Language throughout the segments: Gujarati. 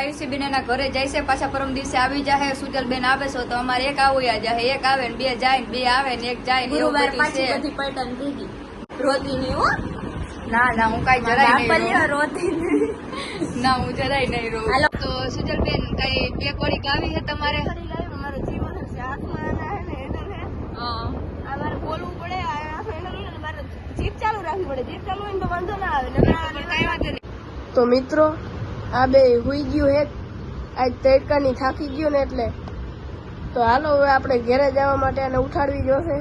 આયુષી બેન એના ઘરે જાય છે, પાછા પરમ દિવસે આવી જાય. સુજલ બેન આવે છે તો અમારે એક આવું જાય, એક આવે ને બે જાય ને બે આવે ને એક જાય ને એવું બધું છે. બધી પલટન થઈ ગઈ. રોતી નહીં હો. ના હું કઈ જરાય નહીં રોતી ના હું જરાય નહીં રહું. તો સુજલ બેન કઈ બે કોળી ગાવી છે તમારે? મારો જીવન છે હાથમાં અમારે બોલવું પડે, મારે જીપ ચાલુ રાખવી પડે. જીપ ચાલુ હોય ને તો વાંધો ના આવે. કઈ વાંધો નહીં. તો મિત્રો આ બે હુઈ ગયું હે, આજ તડકાની થાકી ગયું ને એટલે. તો હાલો હવે આપણે ઘરે જવા માટે આને ઉઠાડવી જોશે.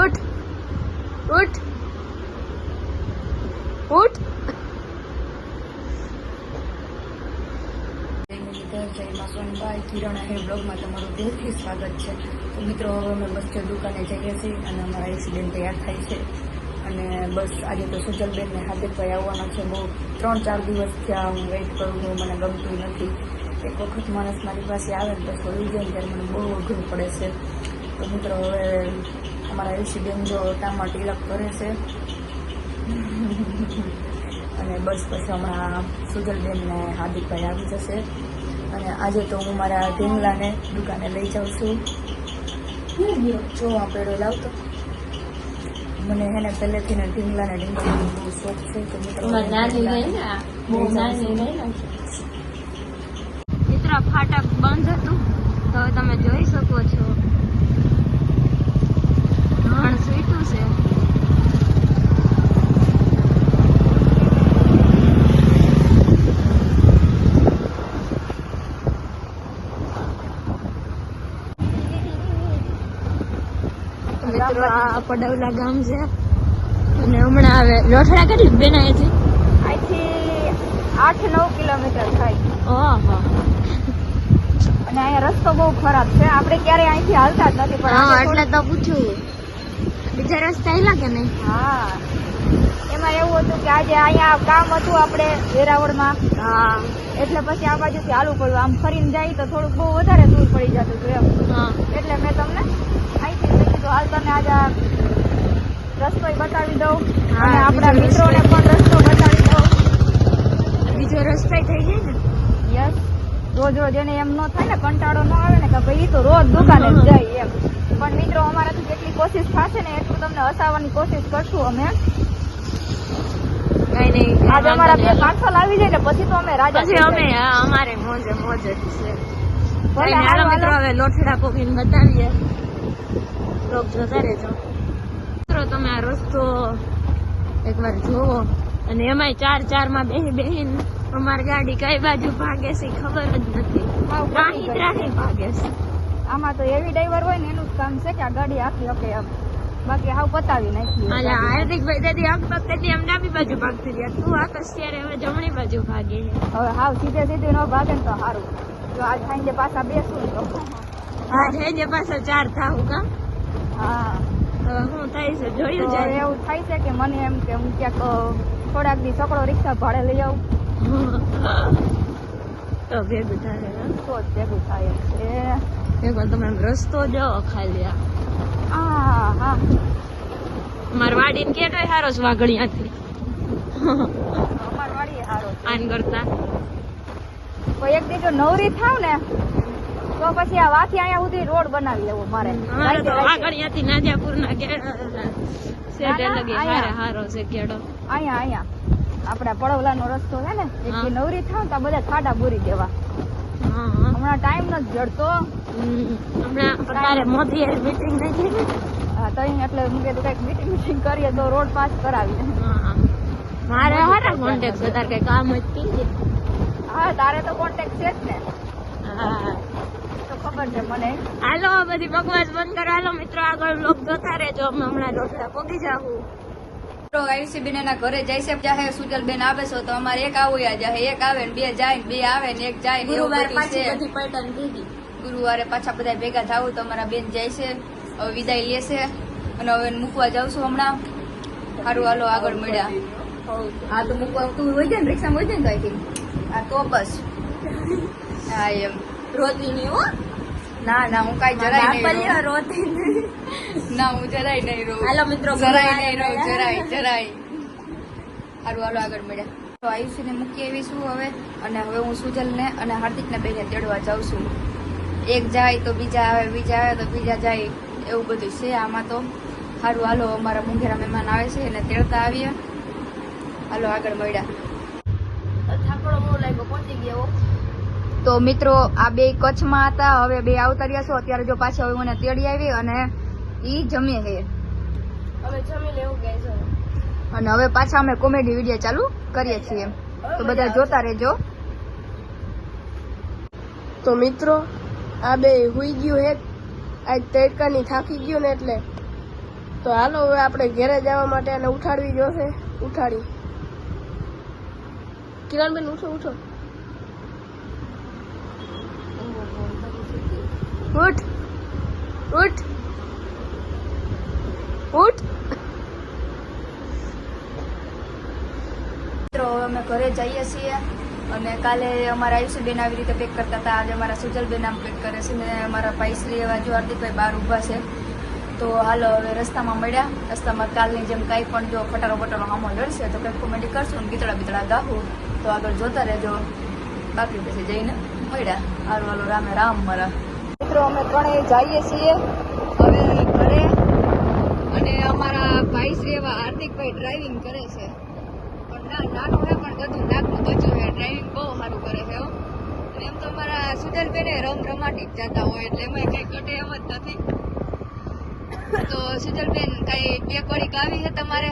ઉઠ ઉઠ ઉઠ. કિરણ હે બ્લોગમાં તમારું દિલથી સ્વાગત છે. તો મિત્રો હવે અમે બસ દુકાને જઈએ છીએ અને અમારા એક્સિડન્ટ તૈયાર થાય છે. અને બસ આજે તો સુજલબેનને હાર્દિકભાઈ આવવાના છે. બહુ 3-4 દિવસથી હું વેઇટ કરું છું, મને ગમતું નથી. એક વખત માણસ મારી પાસે આવે ને તો છોડી જાય ત્યારે મને બહુ અઘરું પડે છે. તો મિત્રો હવે અમારા એક્સિડન્ટ જો ટામાં તિલક કરે છે અને બસ પછી હમણાં સુજલબેનને હાર્દિકભાઈ આવી જશે. અને આજે તો હું મારા ઢીંગલાને દુકાને લઈ જાઉં છું. જો આ પેડો લાવતો, મને હે ને પહેલેથી ને ઢીંગલાને ઢીંગલાનો બહુ શોખ છે. તો મિત્રો ફાટક બંધ હતું તો તમે જોઈ શકો છો ઘણ સ્વીટું છે. મિત્રો આ પડવલા ગામ છે અને હમણાં આવે લોઠડા કેટલી બેન અહીંથી 8-9 કિલોમીટર થાય. ઓહો. અને અહીંયા રસ્તો બહુ ખરાબ છે, આપણે ક્યારે અહીંથી હાલતા જ નથી. પણ એટલે તો પૂછ્યું બીજા રસ્તા હેલા કે નહીં? હા, એમાં એવું હતું કે આજે અહીંયા કામ હતું આપણે વેરાવળમાં. હા, એટલે પછી આ બાજુથી હાલવું પડ્યું. આમ ફરીને જાય તો થોડુંક બહુ વધારે દૂર પડી જતું હતું એમ. એટલે મેં તમને અહીંથી લઈ કીધું હાલ તને આજે રસ્તો બતાવી દઉં અને આપણા મિત્રોને પણ રસ્તો બતાવી દઉં. બીજો રસ્તો થઈ જાય ને. યસ, રોજ એને એમ ન થાય ને, કંટાળો ન આવે ને કે ભાઈ તો રોજ દુકાને જ જાય એમ. પણ મિત્રો અમારાથી જેટલી કોશિશ થશે ને એટલું તમને હસાવવાની કોશિશ કરશું અમે. આજે અમારા બે પાર્સલ આવી જાય ને પછી તો અમે રાજા. પછી અમે અમારે મોજે મોજ જ છે. મિત્રો હવે લોઠડા પોકીને બતાવીએ. લોક જોતા રહેજો મિત્રો. તમે આ રસ્તો એકવાર જોવો. અને એમાંય 4-4 માં બેહીને અમારી ગાડી કઈ બાજુ ભાગે છે ખબર જ નથી. ત્રાહી ભાગે છે. આમાં તો એવી ડ્રાઈવર હોય ને એનું જ કામ છે કે આ ગાડી આખી ઓકે એમ, બાકી હાવ પતાવી નાખી. હાર્દિકભાઈ દાદી આમ વખતે આમ ડાબી બાજુ ભાગતી રહ્યા, તું આકાશ ત્યારે હવે જમણી બાજુ ભાગે. હવે હાવ સીધે ન ભાગે ને તો સારું. જો આજ સાંજે પાછા બેસું તો આજ સાંજે પાછા 4 થાવું કામ. હા, હવે શું થાય છે જોયું જાય. એવું થાય છે કે મને એમ કે હું ક્યાંક થોડાક દી સકડો રિક્ષા ભાડે લઈ આવું તો ભેગું થાય. તો જ ભેગું થાય છે. એકવાર તમે રસ્તો જો ખાલી. હા, મારી વાડી ને કેટો સારો છે વાગડિયાથી. અમારી વાડી સારો આન કરતા કોઈ એક દી જો નવરી થાવ ને તો પછી આ વાથી અહીંયા સુધી રોડ બનાવી લેવો મારે. વાગડિયાથી નાજાપુર ના સેટે લગી હારો છે કેડો. અહીંયા આપડા પડવલાનો રસ્તો છે ને, એક નવરી થાવ તો બધા ખાડા બોરી દેવા. હમણાં ટાઈમ નથી જડતો. હમણાં મોદી મીટિંગ થઈ ગઈ. હા, તો એટલે હું કીધું કઈક મીટિંગ કરીએ તો રોડ પાસ કરાવી. મારે હારા કોન્ટેક્ટ છે, તારે કઈ કામ જ કીધે. હા, તારે તો કોન્ટેક્ટ છે જ ને. હા, તો ખબર છે મને. હાલો બધી બકવાસ બંધ કરો. હાલો મિત્રો આગળ બ્લોગ જોતા રહેજો. અમે હમણાં લોટડા પોગી જાવું. આયુષી બેન એના ઘરે જાય છે. સુજલ બેન આવે છે તો અમારે એક આવું જાય, એક આવે ને બે જાય ને બે આવે ને એક જાય ને એવું બધું છે. ગુરુવારે પાછા બધા ભેગા થાવું તો અમારા બેન જાય છે. હવે વિદાય લેશે અને હવે મૂકવા જાઉં છું હમણાં. સારું હાલો આગળ મળ્યા. હા તો મૂકવા તું હોય જાય ને રિક્ષામાં હોય જાય ને તો હા તો બસ. હા એમ રોતી નહીં હો. ના હું કઈ જરાય નહીં રોતી ના હું જરાય નહીં રહું. હાલો મિત્રો જરાય નહીં રહું જરાય. સારું હાલો આગળ મળ્યા. તો આયુષીને મૂકી આવી છું હવે, અને હવે હું સુજલને અને હાર્દિકને બેને તેડવા જાઉં છું. એક જાય તો બીજા આવે, બીજા આવે તો બીજા જાય, એવું બધું છે આમાં તો. સારું હાલો, અમારા મુંગેરા મહેમાન આવે છે એને તેડતા આવીએ. હાલો આગળ મળ્યા. થાકડો બહુ લાગ્યો, પહોંચી ગયો. તો મિત્રો આ બે કચ્છમાં હતા, હવે બે આવતા રહ્યા છો. અત્યારે જો પાછી હવે મને તેડી આવી અને ઈ જમે છે. અમે જમી લેવું ગઈ છે અને હવે પાછા અમે કોમેડી વિડીયો ચાલુ કરીએ છીએ, તો બધા જોતા રહેજો. તો મિત્રો આ બે હુઈ ગયું હે, આજ તડકાની થાકી ગયું ને એટલે. તો હાલો હવે આપણે ઘરે જવા માટે આને ઉઠાડવી જોશે. ઉઠાડી કિરણબેન, ઉઠો ઉઠો, ઉઠ ઉઠ ઉઠ. મિત્રો હવે અમે ઘરે જઈએ છીએ, અને કાલે અમારા આયુષીબેન આવી રીતે પેક કરતા હતા, આજે અમારા સુજલબેન આમ પેક કરે છે, ને અમારા ભાઈશ્રી એવા જો હાર્દિકભાઈ બહાર ઊભા છે. તો હાલો હવે રસ્તામાં મળ્યા. રસ્તામાં કાલની જેમ કાંઈ પણ જો ફટારો બટારો સામો લડશે તો કંઈક કોમેડી કરશું ને ગીતડા બીતડા ગાવું. તો આગળ જોતા રહેજો. બાકી પછી જઈને મળ્યા. હારું હાલો, રામે રામ મારા મિત્રો. અમે ત્રણેય જઈએ છીએ હવે ઘરે, અને અમારા ભાઈશ્રી એવા હાર્દિકભાઈ ડ્રાઇવિંગ કરે છે. નાનું હે પણ બધું નાકનું બચ્યું હે, ડ્રાઇવિંગ બહુ સારું કરે છે. અને એમ તો અમારા સુજલબેન રમાટી જ જતા હોય, એટલે એમાં કઈ ઘટે એમ જ નથી. તો સુજલબેન કઈ બે કડીક આવી છે તમારે?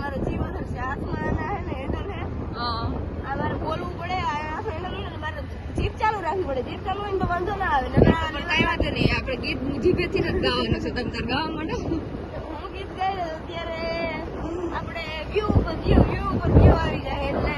મારો જીવન છે હાથમાં હે ને હેન્ડલ હે. હા, આ મારે બોલવું પડે, આ હેન્ડલ ને મારે જીપ ચાલુ રાખવી પડે. જીપ ચાલુ હોય ને તો વાંધો ના આવે. પણ કઈ વાંધો નહીં, આપણે ગીત જીભેથી જ ગાવાનું છે. તમે તાર ગાવા માંડો. હું ગીત ગાઈ દઉં ત્યારે આપણે વ્યૂ ઉપર વ્યૂ આવી જાય એટલે